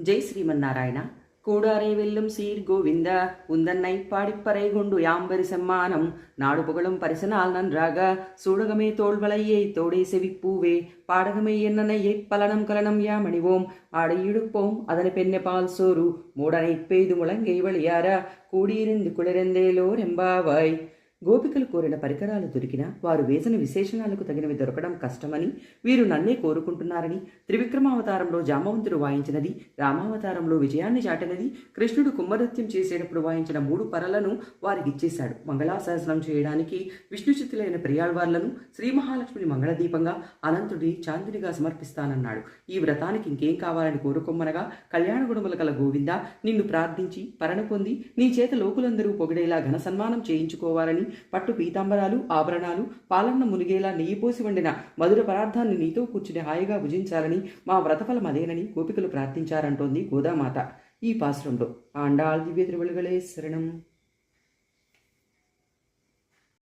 ஜெய் ஸ்ரீமன்னாராயணா. கூடாரை வெல்லும் சீர் கோவிந்த உந்தன்னை பாடிப்பறை கொண்டு யாம்பரி செம்மானம் நாடு புகழும் பரிசனால் நன்றாக சூடகமே தோல்வளையே தோடே செவிப்பூவே பாடகமே என்னனையை பலனம் கலனம் யாமணிவோம் ஆடையிடுப்போம் அதனை பெண்ணை பால் சோறு மூடனை பெய்து முழங்கை வழியார కూడిరింది కుళిరెందేలోర్ ఎంబావాయ్. గోపికలు కోరిన పరికరాలు దొరికినా వారు వేసిన విశేషణాలకు తగినవి దొరకడం కష్టమని, వీరు నన్నే కోరుకుంటున్నారని, త్రివిక్రమావతారంలో జామవంతుడు వాయించినది, రామావతారంలో విజయాన్ని చాటినది, కృష్ణుడు కుంభనృత్యం చేసేటప్పుడు వాయించిన 3 పరలను వారికిచ్చేశాడు. మంగళాశాసనం చేయడానికి విష్ణుచిత్తులైన ప్రియాళ్వార్లను శ్రీ మహాలక్ష్మిని మంగళదీపంగా, అనంతుడి చాందునిగా సమర్పిస్తానన్నాడు. ఈ వ్రతానికి ఇంకేం కావాలని కోరుకొమ్మనగా, కళ్యాణ గుణముల కల గోవింద, నిన్ను ప్రార్థించి పరణ పొంది నీ చేత లోకులందరూ పొగిడేలా ఘన సన్మానం చేయించుకోవాలని, పట్టు పీతాంబరాలు, ఆభరణాలు, పాలన్న మునిగేలా నెయ్యి పోసి వండిన మధుర పదార్థాన్ని నీతో కూర్చుని హాయిగా భుజించాలని, మా వ్రతఫలం అదేనని గోపికలు ప్రార్థించారంటోంది గోదామాత ఈ పాశ్రంలో. ఆండాళ్ దివ్య త్రివళుగళే శరణం.